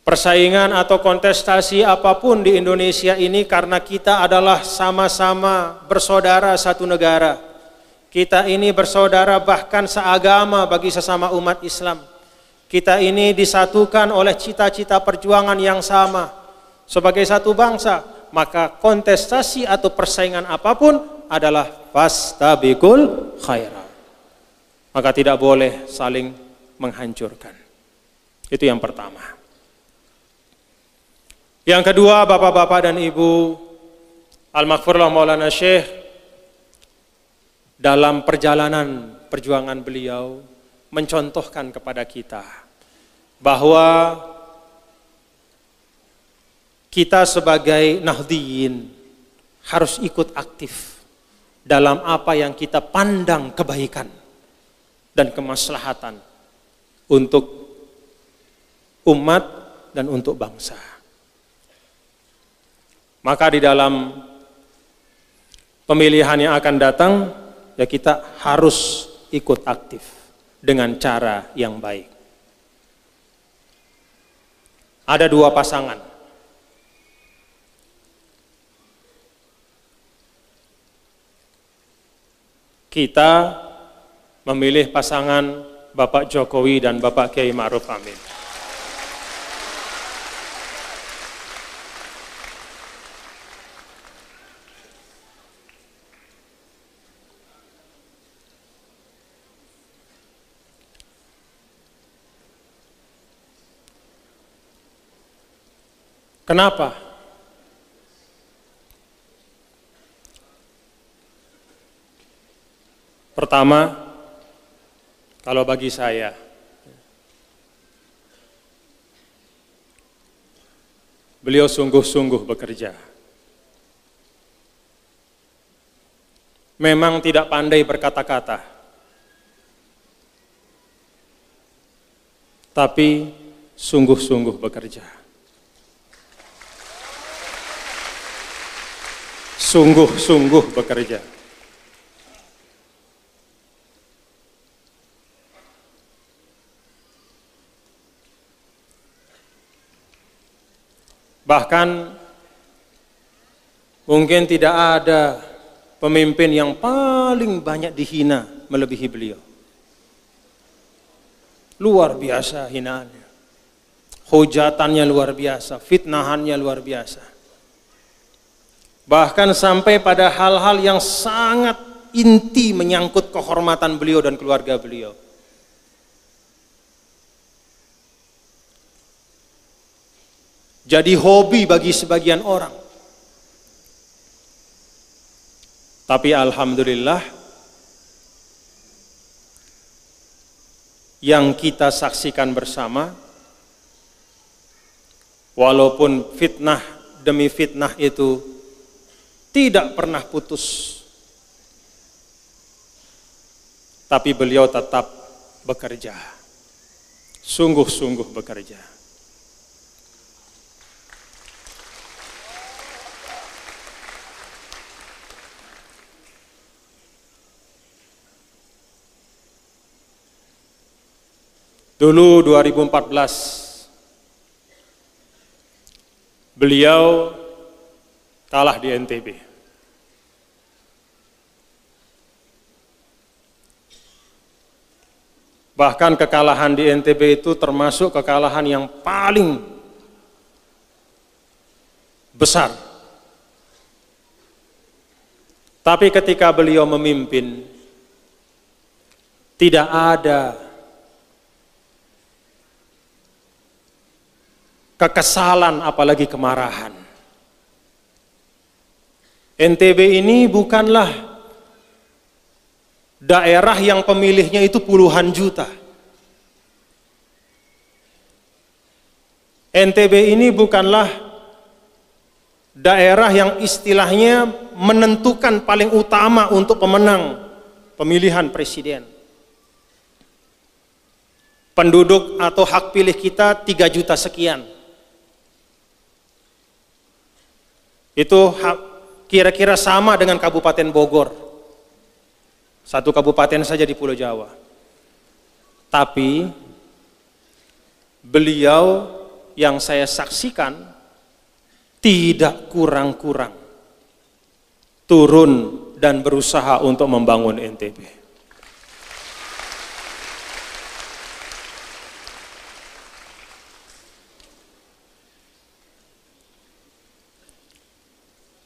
persaingan atau kontestasi apapun di Indonesia ini, karena kita adalah sama-sama bersaudara satu negara. Kita ini bersaudara bahkan seagama bagi sesama umat Islam. Kita ini disatukan oleh cita-cita perjuangan yang sama sebagai satu bangsa. Maka kontestasi atau persaingan apapun adalah fastabiqul khairat. Maka tidak boleh saling menghancurkan. Itu yang pertama. Yang kedua, bapak-bapak dan ibu, Al-Maghfurullah Maulana Syekh dalam perjalanan perjuangan beliau mencontohkan kepada kita bahwa kita sebagai Nahdliyin harus ikut aktif dalam apa yang kita pandang kebaikan dan kemaslahatan untuk umat dan untuk bangsa. Maka di dalam pemilihan yang akan datang, ya kita harus ikut aktif dengan cara yang baik. Ada dua pasangan. Kita memilih pasangan Bapak Jokowi dan Bapak Kiai Ma'ruf Amin. Kenapa? Pertama, kalau bagi saya, beliau sungguh-sungguh bekerja. Memang tidak pandai berkata-kata, tapi sungguh-sungguh bekerja. Sungguh-sungguh bekerja. Bahkan mungkin tidak ada pemimpin yang paling banyak dihina melebihi beliau. Luar biasa hinaannya. Hujatannya luar biasa, fitnahannya luar biasa. Bahkan sampai pada hal-hal yang sangat inti menyangkut kehormatan beliau dan keluarga beliau. Jadi hobi bagi sebagian orang. Tapi alhamdulillah, yang kita saksikan bersama, walaupun fitnah demi fitnah itu tidak pernah putus, tapi beliau tetap bekerja, sungguh-sungguh bekerja. Dulu 2014, beliau kalah di NTB. Bahkan kekalahan di NTB itu termasuk kekalahan yang paling besar. Tapi ketika beliau memimpin, tidak ada kekesalan apalagi kemarahan. NTB ini bukanlah daerah yang pemilihnya itu puluhan juta. NTB ini bukanlah daerah yang istilahnya menentukan paling utama untuk pemenang pemilihan presiden. Penduduk atau hak pilih kita 3 juta sekian. Itu kira-kira sama dengan Kabupaten Bogor. Satu kabupaten saja di Pulau Jawa. Tapi beliau yang saya saksikan tidak kurang-kurang turun dan berusaha untuk membangun NTB.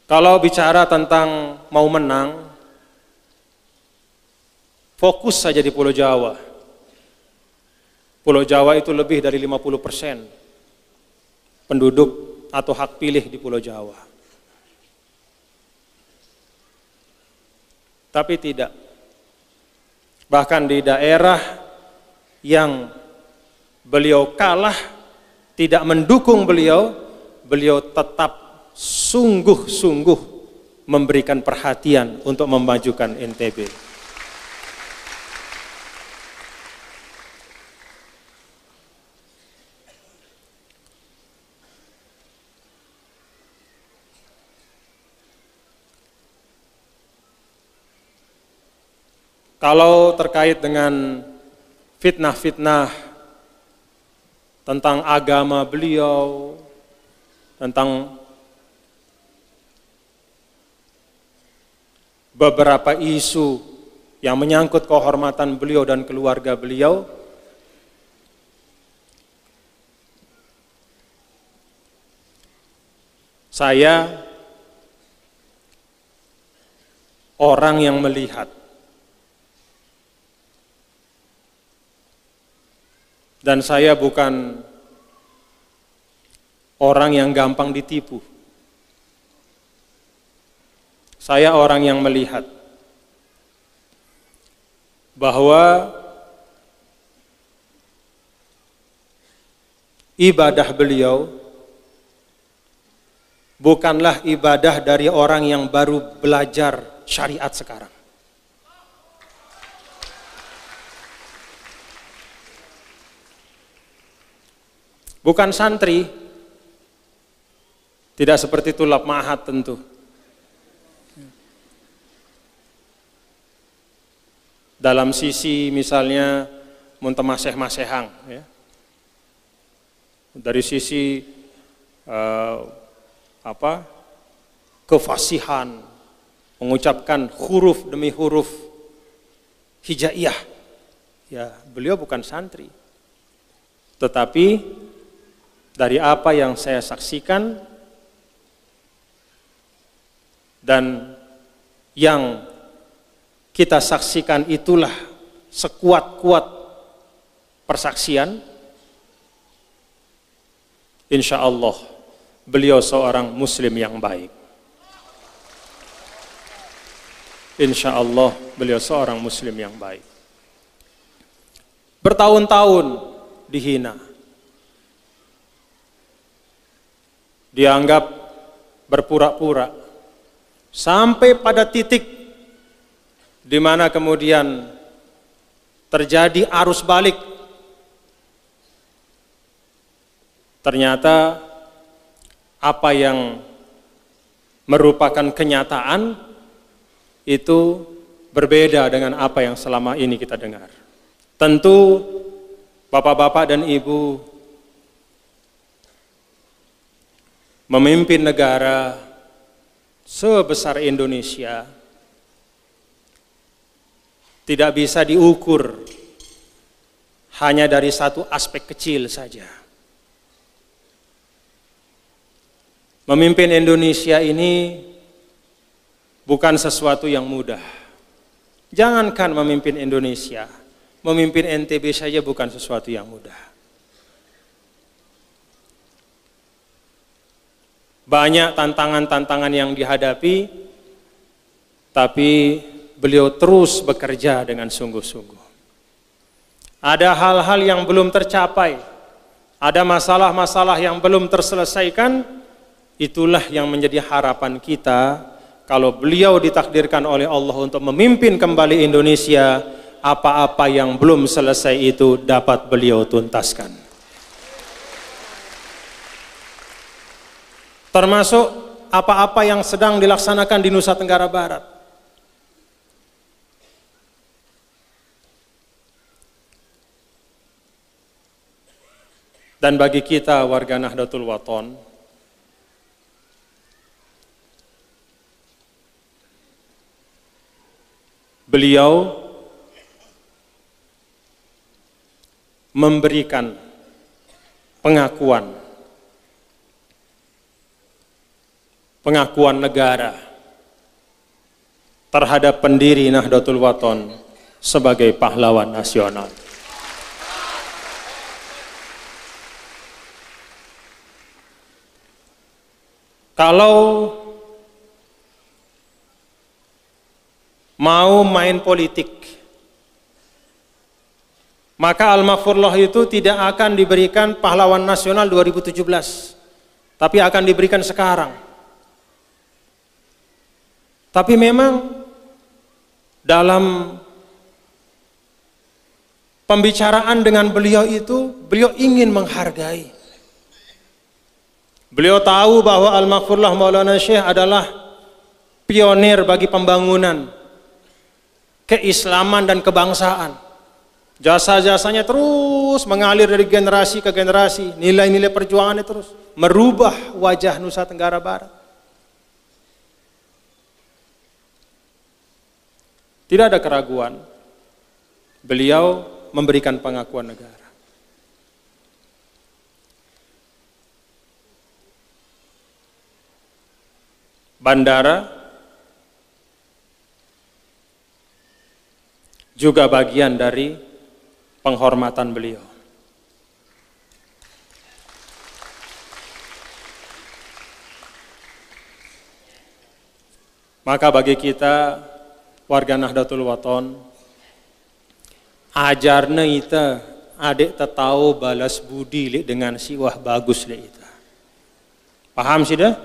Kalau bicara tentang mau menang, fokus saja di Pulau Jawa. Pulau Jawa itu lebih dari 50% penduduk atau hak pilih di Pulau Jawa. Tapi tidak. Bahkan di daerah yang beliau kalah, tidak mendukung beliau, beliau tetap sungguh-sungguh memberikan perhatian untuk memajukan NTB. Kalau terkait dengan fitnah-fitnah tentang agama beliau, tentang beberapa isu yang menyangkut kehormatan beliau dan keluarga beliau, saya orang yang melihat dan saya bukan orang yang gampang ditipu. Saya orang yang melihat bahwa ibadah beliau bukanlah ibadah dari orang yang baru belajar syariat sekarang. Bukan santri, tidak seperti tulab ma'had tentu. Dalam sisi misalnya muntemaseh-masehang, ya. Dari sisi kefasihan, mengucapkan huruf demi huruf hijaiyah, ya beliau bukan santri. Tetapi dari apa yang saya saksikan dan yang kita saksikan itulah sekuat-kuat persaksian, insya Allah beliau seorang muslim yang baik. Insya Allah beliau seorang muslim yang baik. Bertahun-tahun dihina, dianggap berpura-pura, sampai pada titik di mana kemudian terjadi arus balik. Ternyata apa yang merupakan kenyataan itu berbeda dengan apa yang selama ini kita dengar. Tentu bapak-bapak dan ibu memimpin negara sebesar Indonesia tidak bisa diukur hanya dari satu aspek kecil saja. Memimpin Indonesia ini bukan sesuatu yang mudah. Jangankan memimpin Indonesia, memimpin NTB saja bukan sesuatu yang mudah. Banyak tantangan-tantangan yang dihadapi, tapi beliau terus bekerja dengan sungguh-sungguh. Ada hal-hal yang belum tercapai, ada masalah-masalah yang belum terselesaikan, itulah yang menjadi harapan kita kalau beliau ditakdirkan oleh Allah untuk memimpin kembali Indonesia, apa-apa yang belum selesai itu dapat beliau tuntaskan. Termasuk apa-apa yang sedang dilaksanakan di Nusa Tenggara Barat. Dan Dan bagi kita warga Nahdlatul Wathon, beliau memberikan pengakuan negara terhadap pendiri Nahdlatul Wathon sebagai pahlawan nasional. Kalau mau main politik, maka Al-Maghfurlah itu tidak akan diberikan pahlawan nasional 2017, tapi akan diberikan sekarang. Tapi memang dalam pembicaraan dengan beliau itu, beliau ingin menghargai. Beliau tahu bahwa Al-Maghfurlah Maulana Syekh adalah pionir bagi pembangunan keislaman dan kebangsaan. Jasa-jasanya terus mengalir dari generasi ke generasi, nilai-nilai perjuangannya terus merubah wajah Nusa Tenggara Barat. Tidak ada keraguan, beliau memberikan pengakuan negara. Bandara juga bagian dari penghormatan beliau. Maka bagi kita warga Nahdlatul Wathon, ajarna ita adek tahu balas budi dengan siwah bagus le ita. Paham sih dah?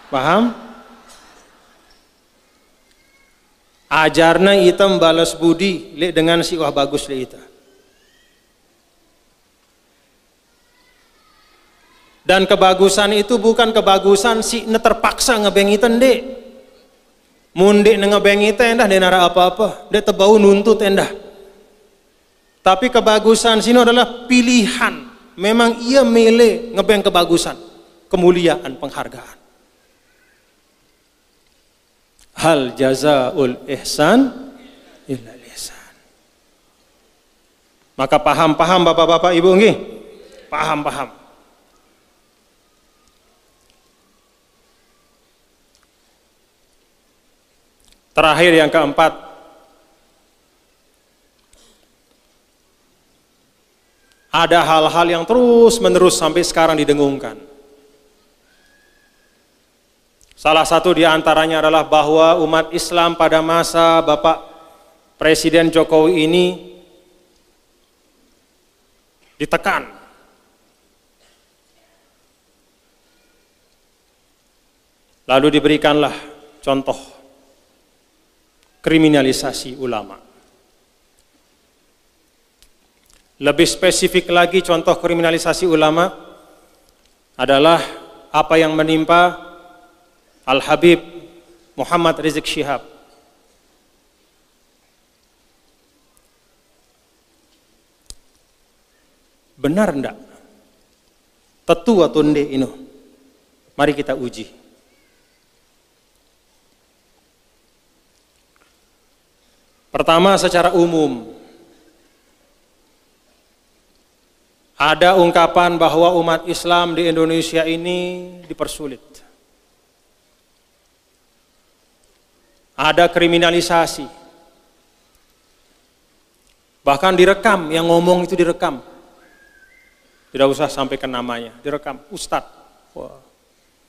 Paham? Ajarna ita membalas budi dengan siwah bagus le ita. Dan kebagusan itu bukan kebagusan si terpaksa ngebeng ita ndek. Mundik ngebeng ita endah denara apa-apa, dia tebau nuntut endah. Tapi kebagusan sini adalah pilihan. Memang ia milih ngebeng kebagusan, kemuliaan, penghargaan. Hal jazaul ihsan illa ihsan. Maka paham bapak-bapak ibu nggih? Paham. Terakhir yang keempat, ada hal-hal yang terus-menerus sampai sekarang didengungkan. Salah satu di antaranya adalah bahwa umat Islam pada masa Bapak Presiden Jokowi ini ditekan. Lalu diberikanlah contoh kriminalisasi ulama. Lebih spesifik lagi, contoh kriminalisasi ulama adalah apa yang menimpa Al-Habib Muhammad Rizik Syihab. Benar enggak? Tetu atau ndek ini? Mari kita uji. Pertama, secara umum ada ungkapan bahwa umat Islam di Indonesia ini dipersulit. Ada kriminalisasi. Bahkan direkam, yang ngomong itu direkam. Tidak usah sampaikan namanya, direkam. Ustadz. Wah.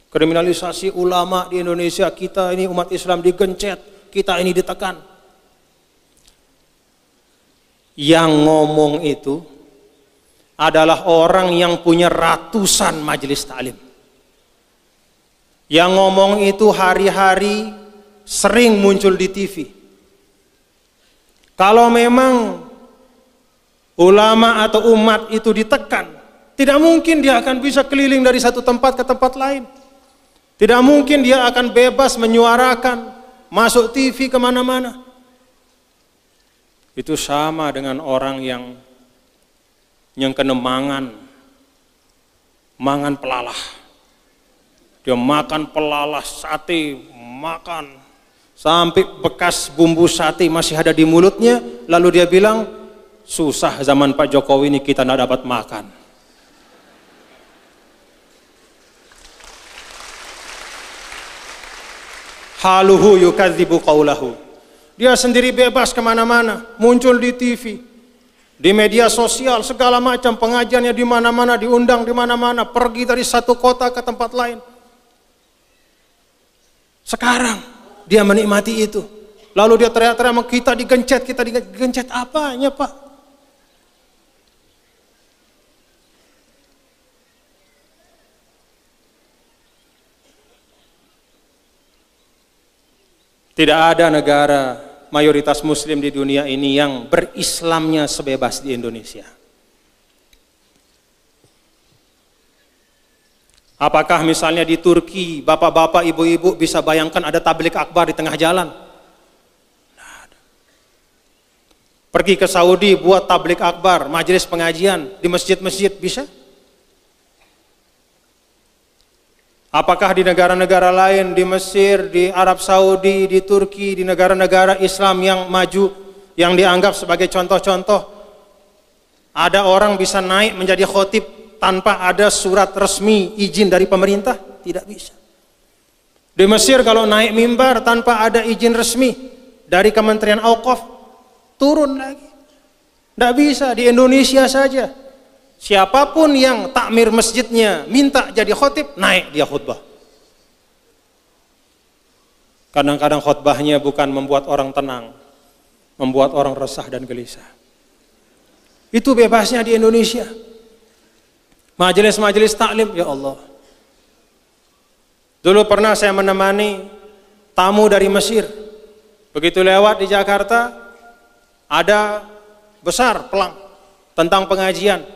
Kriminalisasi ulama di Indonesia, kita ini umat Islam digencet, kita ini ditekan. Yang ngomong itu adalah orang yang punya ratusan majelis taklim. Yang ngomong itu hari-hari sering muncul di TV. Kalau memang ulama atau umat itu ditekan, tidak mungkin dia akan bisa keliling dari satu tempat ke tempat lain. Tidak mungkin dia akan bebas menyuarakan, masuk TV kemana-mana. Itu sama dengan orang yang kenemangan mangan pelalah. Dia makan pelalah sate, makan sampai bekas bumbu sate masih ada di mulutnya, lalu dia bilang, susah zaman Pak Jokowi ini kita tidak dapat makan. Haluhu yukadzibu qaulahu. Dia sendiri bebas kemana-mana, muncul di TV, di media sosial, segala macam pengajiannya di mana-mana, diundang di mana-mana, pergi dari satu kota ke tempat lain. Sekarang dia menikmati itu. Lalu dia teriak-teriak, kita digencet apanya Pak? Tidak ada negara mayoritas muslim di dunia ini yang berislamnya sebebas di Indonesia. Apakah misalnya di Turki, bapak-bapak, ibu-ibu bisa bayangkan ada tablik akbar di tengah jalan? Pergi ke Saudi buat tablik akbar, majelis pengajian di masjid-masjid, bisa? Apakah di negara-negara lain, di Mesir, di Arab Saudi, di Turki, di negara-negara Islam yang maju, yang dianggap sebagai contoh-contoh, ada orang bisa naik menjadi khotib tanpa ada surat resmi izin dari pemerintah? Tidak bisa. Di Mesir kalau naik mimbar tanpa ada izin resmi dari Kementerian Auqaf, turun lagi. Tidak bisa. Di Indonesia saja, siapapun yang takmir masjidnya minta jadi khotib, naik dia khutbah. Kadang-kadang khutbahnya bukan membuat orang tenang, membuat orang resah dan gelisah. Itu bebasnya di Indonesia. Majelis-majelis taklim, ya Allah. Dulu pernah saya menemani tamu dari Mesir. Begitu lewat di Jakarta, ada besar pelang tentang pengajian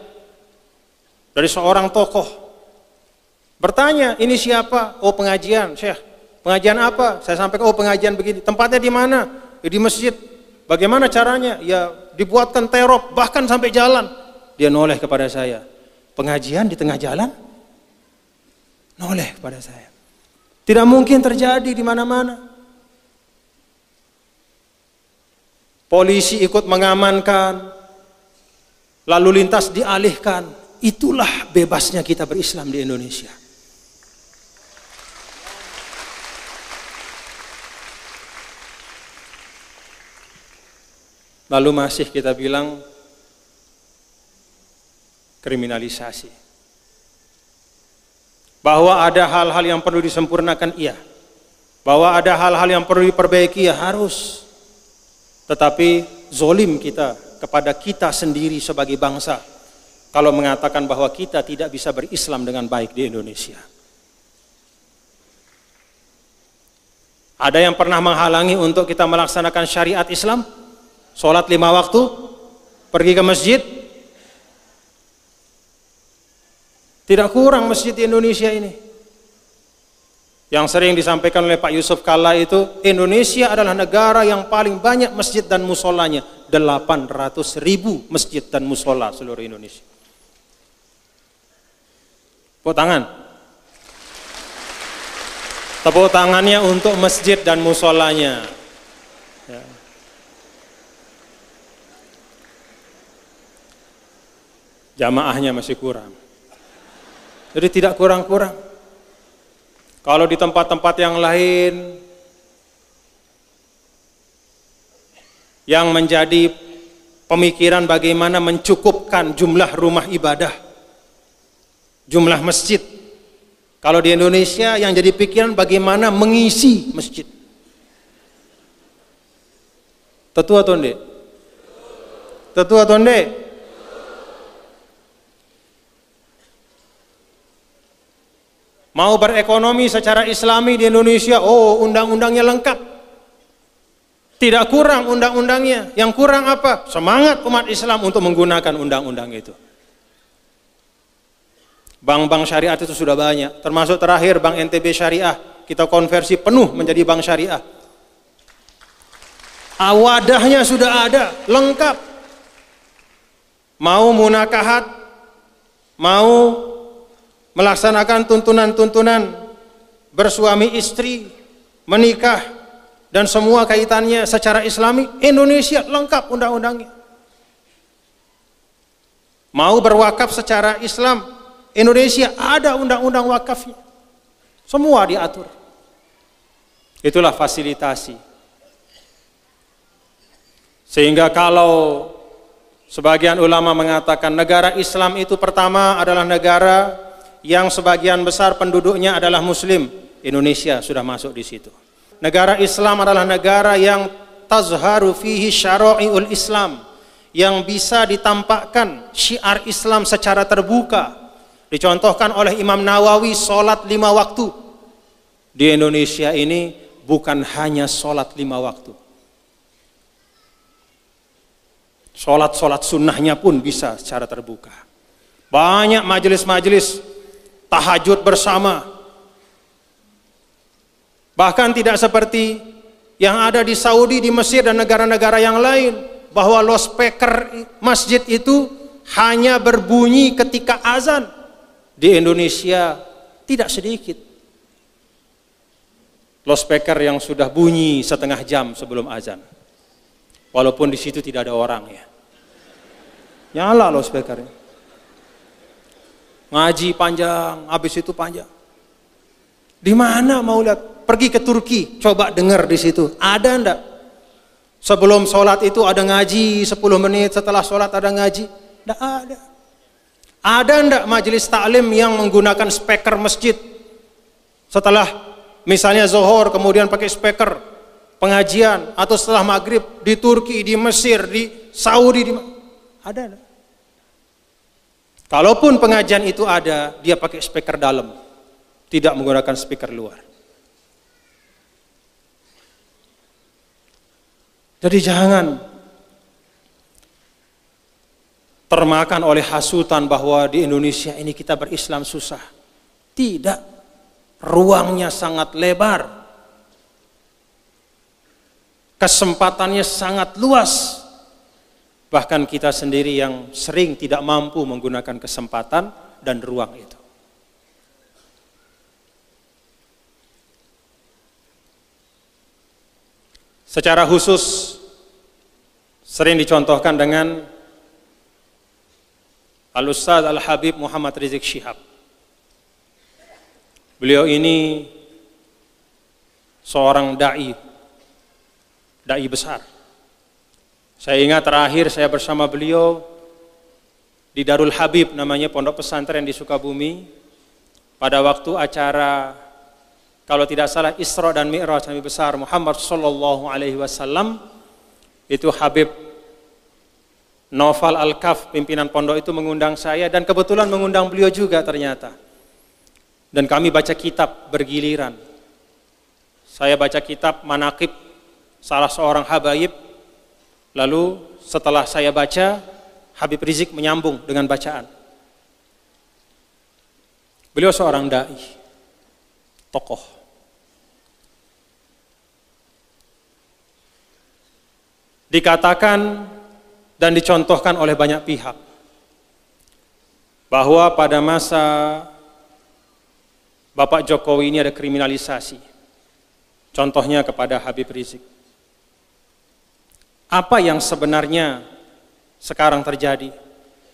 dari seorang tokoh. Bertanya, ini siapa? Oh, pengajian, Syekh. Pengajian apa? Saya sampaikan, oh pengajian begini. Tempatnya di mana? Ya, di masjid. Bagaimana caranya? Ya dibuatkan terop, bahkan sampai jalan. Dia noleh kepada saya. Pengajian di tengah jalan? Noleh kepada saya. Tidak mungkin terjadi di mana-mana. Polisi ikut mengamankan, lalu lintas dialihkan. Itulah bebasnya kita berislam di Indonesia. Lalu masih kita bilang kriminalisasi. Bahwa ada hal-hal yang perlu disempurnakan, iya. Bahwa ada hal-hal yang perlu diperbaiki, ya harus. Tetapi zolim kita kepada kita sendiri sebagai bangsa kalau mengatakan bahwa kita tidak bisa berislam dengan baik di Indonesia. Ada yang pernah menghalangi untuk kita melaksanakan syariat Islam? Sholat 5 waktu, pergi ke masjid. Tidak kurang masjid di Indonesia ini. Yang sering disampaikan oleh Pak Yusuf Kalla itu, Indonesia adalah negara yang paling banyak masjid dan musolanya. 800.000 masjid dan musola seluruh Indonesia. Tepuk tangan. Tepuk tangannya untuk masjid dan musolanya. Ya. Jamaahnya masih kurang. Jadi tidak kurang-kurang. Kalau di tempat-tempat yang lain yang menjadi pemikiran bagaimana mencukupkan jumlah rumah ibadah, jumlah masjid. Kalau di Indonesia yang jadi pikiran bagaimana mengisi masjid. Tetua tonde. Tetua tonde. Mau berekonomi secara islami di Indonesia, oh undang-undangnya lengkap. Tidak kurang undang-undangnya. Yang kurang apa? Semangat umat Islam untuk menggunakan undang-undang itu. Bank-bank syariat itu sudah banyak. Termasuk terakhir Bank NTB Syariah. Kita konversi penuh menjadi bank syariah. Wadahnya sudah ada, lengkap. Mau munakahat, mau melaksanakan tuntunan-tuntunan bersuami istri, menikah, dan semua kaitannya secara Islami, Indonesia lengkap undang-undangnya. Mau berwakaf secara Islam, Indonesia ada undang-undang wakafnya. Semua diatur. Itulah fasilitasi. Sehingga kalau sebagian ulama mengatakan negara Islam itu pertama adalah negara yang sebagian besar penduduknya adalah Muslim, Indonesia sudah masuk di situ. Negara Islam adalah negara yang tazharu fihi syara'iul Islam, yang bisa ditampakkan syiar Islam secara terbuka. Dicontohkan oleh Imam Nawawi, sholat 5 waktu. Di Indonesia ini bukan hanya sholat 5 waktu. Sholat-sholat sunnahnya pun bisa secara terbuka. Banyak majelis-majelis tahajud bersama. Bahkan tidak seperti yang ada di Saudi, di Mesir, dan negara-negara yang lain, bahwa loudspeaker masjid itu hanya berbunyi ketika azan. Di Indonesia tidak sedikit loudspeaker yang sudah bunyi setengah jam sebelum azan, walaupun di situ tidak ada orang ya. Nyala loudspeakernya. Ngaji panjang, habis itu panjang. Di mana mau lihat? Pergi ke Turki, coba dengar di situ. Ada enggak? Sebelum sholat itu ada ngaji 10 menit, setelah sholat ada ngaji? Enggak ada. Ada enggak majelis taklim yang menggunakan speaker masjid? Setelah misalnya zuhur kemudian pakai speaker pengajian, atau setelah maghrib di Turki, di Mesir, di Saudi, ada enggak? Kalaupun pengajian itu ada, dia pakai speaker dalam, tidak menggunakan speaker luar. Jadi jangan termakan oleh hasutan bahwa di Indonesia ini kita berislam susah. Tidak, ruangnya sangat lebar, kesempatannya sangat luas. Bahkan kita sendiri yang sering tidak mampu menggunakan kesempatan dan ruang itu. Secara khusus sering dicontohkan dengan Al-Ustadz Al-Habib Muhammad Rizik Syihab. Beliau ini seorang da'i besar. Saya ingat terakhir saya bersama beliau di Darul Habib, namanya pondok pesantren di Sukabumi, pada waktu acara, kalau tidak salah, Isra dan Mi'raj Nabi besar Muhammad sallallahu alaihi wasallam. Itu Habib Naufal Al-Kaf, pimpinan pondok itu mengundang saya, dan kebetulan mengundang beliau juga ternyata. Dan kami baca kitab bergiliran. Saya baca kitab Manaqib salah seorang habaib. Lalu setelah saya baca, Habib Rizik menyambung dengan bacaan. Beliau seorang dai, tokoh. Dikatakan dan dicontohkan oleh banyak pihak bahwa pada masa Bapak Jokowi ini ada kriminalisasi. Contohnya kepada Habib Rizik. Apa yang sebenarnya sekarang terjadi?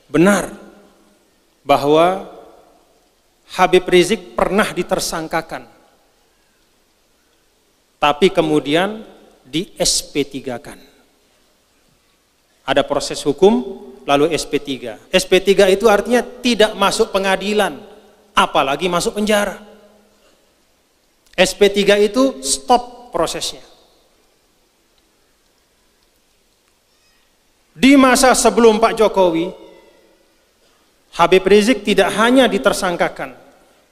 Benar bahwa Habib Rizik pernah ditersangkakan, tapi kemudian di SP3-kan. Ada proses hukum, lalu SP3. SP3 itu artinya tidak masuk pengadilan, apalagi masuk penjara. SP3 itu stop prosesnya. Di masa sebelum Pak Jokowi, Habib Rizik tidak hanya ditersangkakan,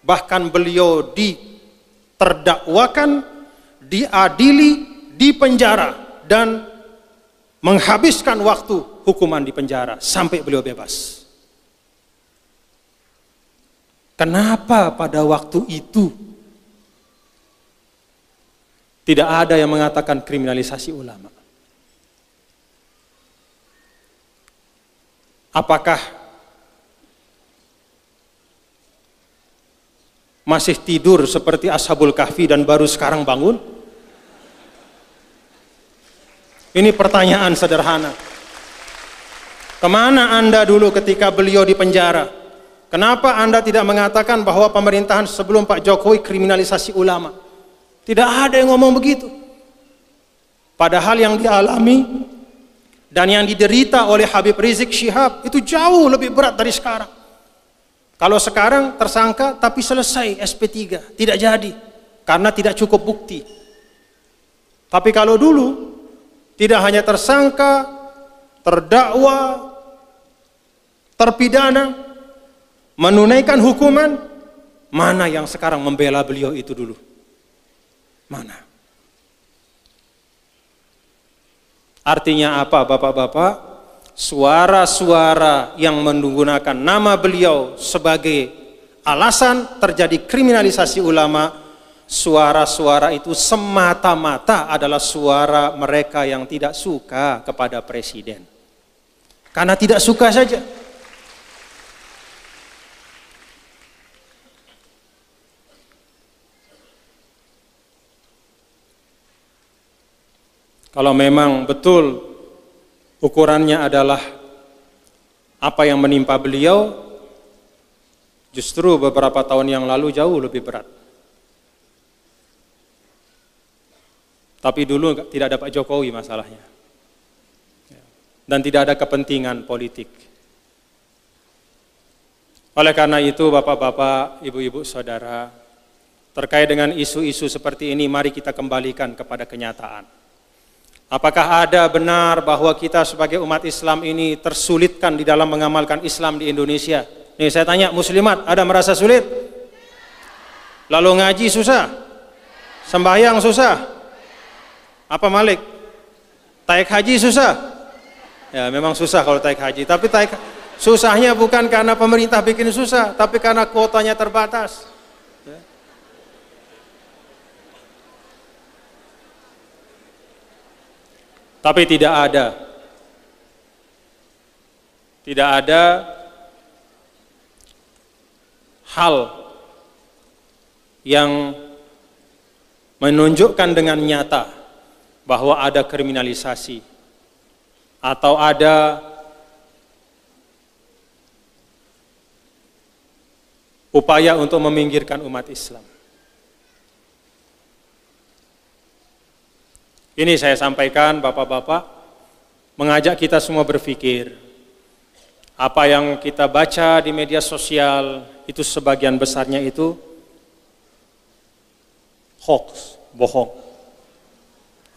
bahkan beliau diterdakwakan, diadili, dipenjara, dan menghabiskan waktu hukuman di penjara sampai beliau bebas. Kenapa pada waktu itu tidak ada yang mengatakan kriminalisasi ulama? Apakah masih tidur seperti Ashabul Kahfi dan baru sekarang bangun? Ini pertanyaan sederhana. Kemana Anda dulu ketika beliau di penjara? Kenapa Anda tidak mengatakan bahwa pemerintahan sebelum Pak Jokowi kriminalisasi ulama? Tidak ada yang ngomong begitu. Padahal yang dialami dan yang diderita oleh Habib Rizik Syihab itu jauh lebih berat dari sekarang. Kalau sekarang tersangka tapi selesai SP3, tidak jadi karena tidak cukup bukti. Tapi kalau dulu tidak hanya tersangka, terdakwa, terpidana, menunaikan hukuman, mana yang sekarang membela beliau itu dulu? Mana? Artinya apa Bapak-bapak? Suara-suara yang menggunakan nama beliau sebagai alasan terjadi kriminalisasi ulama, suara-suara itu semata-mata adalah suara mereka yang tidak suka kepada presiden. Karena tidak suka saja. Kalau memang betul ukurannya adalah apa yang menimpa beliau, justru beberapa tahun yang lalu jauh lebih berat. Tapi dulu tidak ada Pak Jokowi masalahnya. Dan tidak ada kepentingan politik. Oleh karena itu Bapak-bapak, Ibu-ibu, Saudara, terkait dengan isu-isu seperti ini, mari kita kembalikan kepada kenyataan. Apakah ada benar bahwa kita sebagai umat Islam ini tersulitkan di dalam mengamalkan Islam di Indonesia? Nih saya tanya, muslimat ada merasa sulit? Lalu ngaji susah? Sembahyang susah? Apa Malik? Taik haji susah? Ya memang susah kalau taik haji, tapi susahnya bukan karena pemerintah bikin susah, tapi karena kuotanya terbatas. Tapi tidak ada hal yang menunjukkan dengan nyata bahwa ada kriminalisasi atau ada upaya untuk meminggirkan umat Islam. Ini saya sampaikan Bapak-bapak, mengajak kita semua berpikir, apa yang kita baca di media sosial itu sebagian besarnya itu hoax, bohong.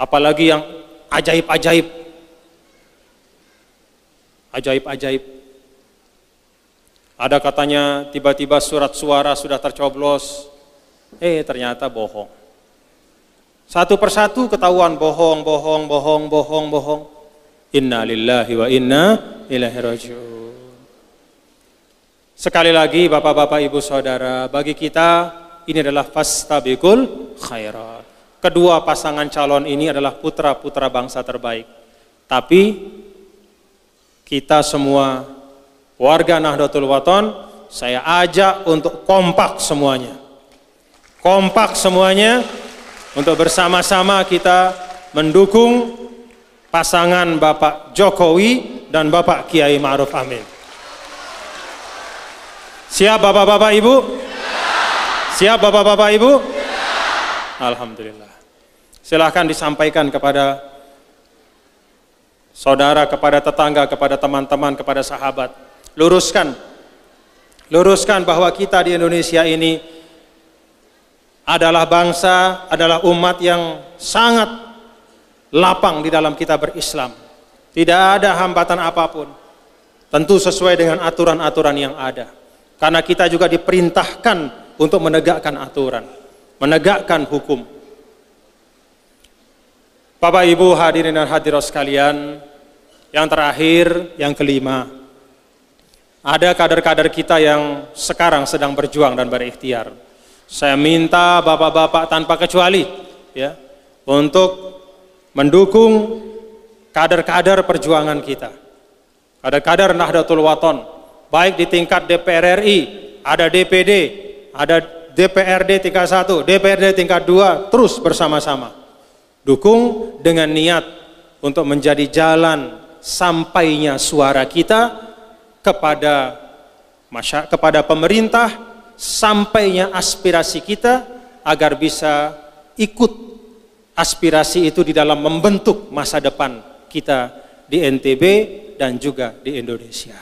Apalagi yang ajaib-ajaib. Ajaib-ajaib. Ada katanya tiba-tiba surat suara sudah tercoblos, ternyata bohong. Satu persatu ketahuan bohong. Inna lillahi wa inna ilaihi raji'un. Sekali lagi Bapak-bapak, Ibu, Saudara, bagi kita ini adalah fastabiqul khairat. Kedua pasangan calon ini adalah putra-putra bangsa terbaik. Tapi kita semua warga Nahdlatul Wathon, saya ajak untuk kompak semuanya. Kompak semuanya. Untuk bersama-sama kita mendukung pasangan Bapak Jokowi dan Bapak Kiai Ma'ruf Amin. Siap Bapak-bapak Ibu? Siap Bapak-bapak Ibu? Alhamdulillah. Silahkan disampaikan kepada saudara, kepada tetangga, kepada teman-teman, kepada sahabat. Luruskan bahwa kita di Indonesia ini adalah bangsa, adalah umat yang sangat lapang di dalam kita berislam. Tidak ada hambatan apapun. Tentu sesuai dengan aturan-aturan yang ada. Karena kita juga diperintahkan untuk menegakkan aturan, menegakkan hukum. Bapak Ibu hadirin dan hadirat sekalian, yang terakhir, yang kelima, ada kader-kader kita yang sekarang sedang berjuang dan berikhtiar. Saya minta Bapak-bapak tanpa kecuali ya untuk mendukung kader-kader perjuangan kita. Kader-kader Nahdlatul Wathon, baik di tingkat DPR RI, ada DPD, ada DPRD tingkat 1, DPRD tingkat 2 terus bersama-sama. Dukung dengan niat untuk menjadi jalan sampainya suara kita kepada pemerintah, sampainya aspirasi kita agar bisa ikut aspirasi itu di dalam membentuk masa depan kita di NTB dan juga di Indonesia.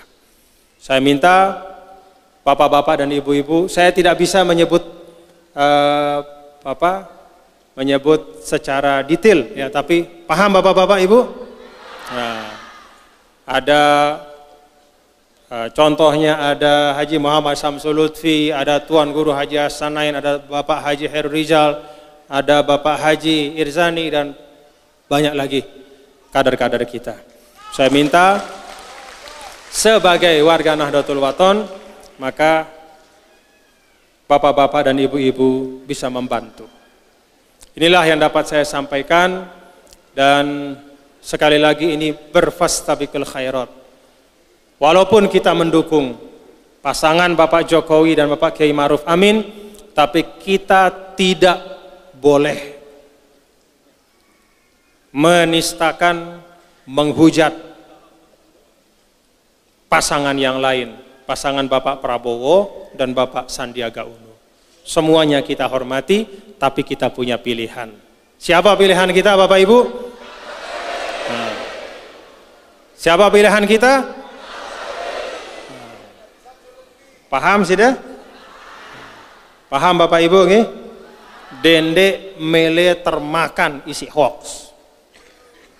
Saya minta bapak-bapak dan ibu-ibu, saya tidak bisa menyebut menyebut secara detail ya, tapi paham bapak-bapak ibu? Nah, ada contohnya ada Haji Muhammad Samsul Lutfi, ada Tuan Guru Haji Hasanain, ada Bapak Haji Heru Rizal, ada Bapak Haji Irzani dan banyak lagi kader-kader kita. Saya minta sebagai warga Nahdlatul Wathon, maka bapak-bapak dan ibu-ibu bisa membantu. Inilah yang dapat saya sampaikan, dan sekali lagi ini berfastabiqul khairat. Walaupun kita mendukung pasangan Bapak Jokowi dan Bapak Kiai Ma'ruf Amin, tapi kita tidak boleh menistakan, menghujat pasangan yang lain, pasangan Bapak Prabowo dan Bapak Sandiaga Uno. Semuanya kita hormati, tapi kita punya pilihan. Siapa pilihan kita, Bapak Ibu? Nah, siapa pilihan kita? Paham sih dah? Paham Bapak Ibu nih? Dende mele termakan isi hoax.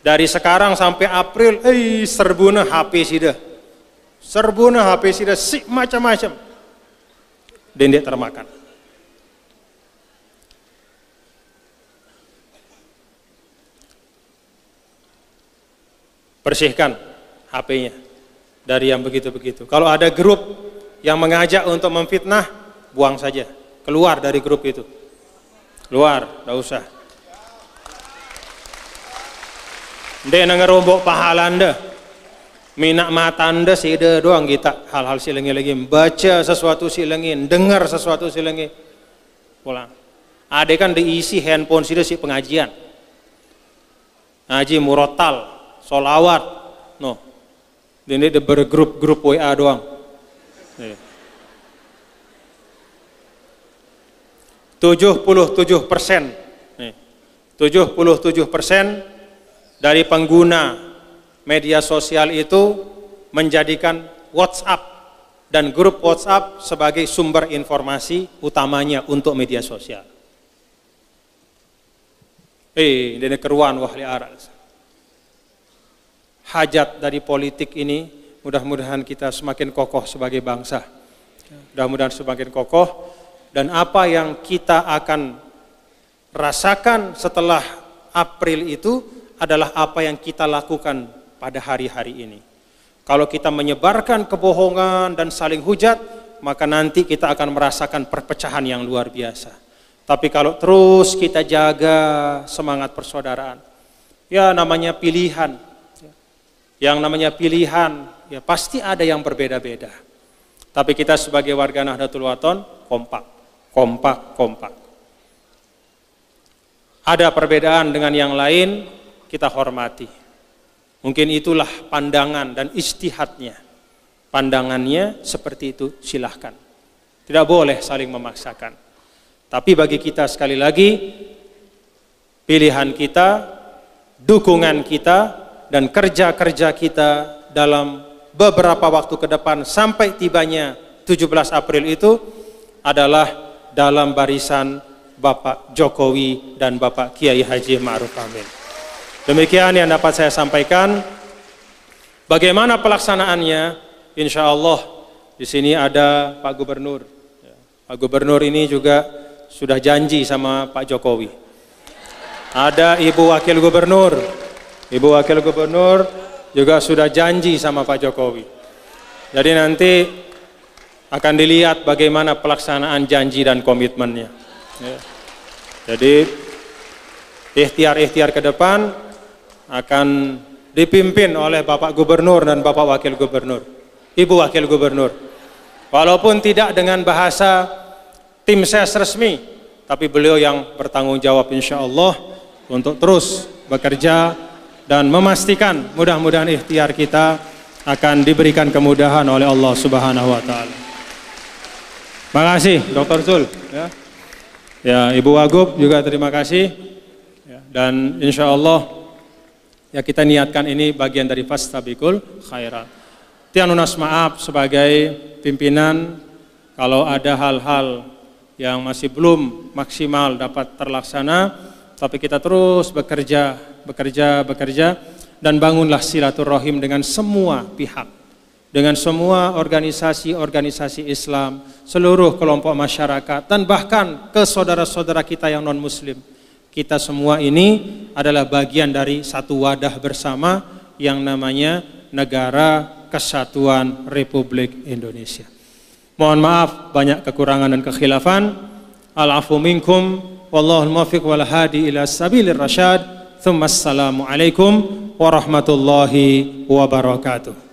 Dari sekarang sampai April, serbuna HP sih dah. Serbuna HP sih dah, macam-macam. Dende termakan. Bersihkan HP-nya dari yang begitu-begitu. Kalau ada grup yang mengajak untuk memfitnah, buang saja, keluar dari grup itu, keluar, tidak usah. Dia ngerombok pahala anda, minak mata anda sih doang kita hal-hal silengi lagi, baca sesuatu silengi, dengar sesuatu silengi, pulang. Ada kan diisi handphone si pengajian, ngaji murotal, solawat, no, ini dia bergrup-grup WA doang. 77%, 77% dari pengguna media sosial itu menjadikan WhatsApp dan grup WhatsApp sebagai sumber informasi utamanya untuk media sosial. Ini keruan wahli aras. Hajat dari politik ini, mudah-mudahan kita semakin kokoh sebagai bangsa. Mudah-mudahan semakin kokoh, dan apa yang kita akan rasakan setelah April itu adalah apa yang kita lakukan pada hari-hari ini. Kalau kita menyebarkan kebohongan dan saling hujat, maka nanti kita akan merasakan perpecahan yang luar biasa. Tapi kalau terus kita jaga semangat persaudaraan, ya namanya pilihan. Yang namanya pilihan, ya pasti ada yang berbeda-beda. Tapi kita sebagai warga Nahdlatul Wathon kompak. Ada perbedaan dengan yang lain, kita hormati. Mungkin itulah pandangan dan istihadnya. Pandangannya seperti itu, silahkan. Tidak boleh saling memaksakan. Tapi bagi kita sekali lagi, pilihan kita, dukungan kita, dan kerja-kerja kita dalam beberapa waktu ke depan sampai tibanya 17 April itu adalah dalam barisan Bapak Jokowi dan Bapak Kiai Haji Ma'ruf Amin. Demikian yang dapat saya sampaikan. Bagaimana pelaksanaannya? Insya Allah di sini ada Pak Gubernur. Pak Gubernur ini juga sudah janji sama Pak Jokowi. Ada Ibu Wakil Gubernur. Ibu Wakil Gubernur juga sudah janji sama Pak Jokowi. Jadi nanti akan dilihat bagaimana pelaksanaan janji dan komitmennya. Ya. Jadi ikhtiar-ikhtiar ke depan akan dipimpin oleh Bapak Gubernur dan Bapak Wakil Gubernur, Ibu Wakil Gubernur. Walaupun tidak dengan bahasa tim ses resmi, tapi beliau yang bertanggung jawab insya Allah untuk terus bekerja dan memastikan mudah-mudahan ikhtiar kita akan diberikan kemudahan oleh Allah Subhanahu wa taala. Makasih Dr. Zul ya, Ibu Wagub juga terima kasih ya, dan insya Allah ya kita niatkan ini bagian dari fastabiqul khairat. Tiang lunas maaf sebagai pimpinan kalau ada hal-hal yang masih belum maksimal dapat terlaksana, tapi kita terus bekerja dan bangunlah silaturahim dengan semua pihak, dengan semua organisasi Islam, seluruh kelompok masyarakat, dan bahkan ke saudara-saudara kita yang non-muslim. Kita semua ini adalah bagian dari satu wadah bersama yang namanya Negara Kesatuan Republik Indonesia. Mohon maaf banyak kekurangan dan kekhilafan. Al-afu minkum wallahul muwaffiq wal hadi ila sabilir rasyad. Assalamu alaikum warahmatullahi wabarakatuh.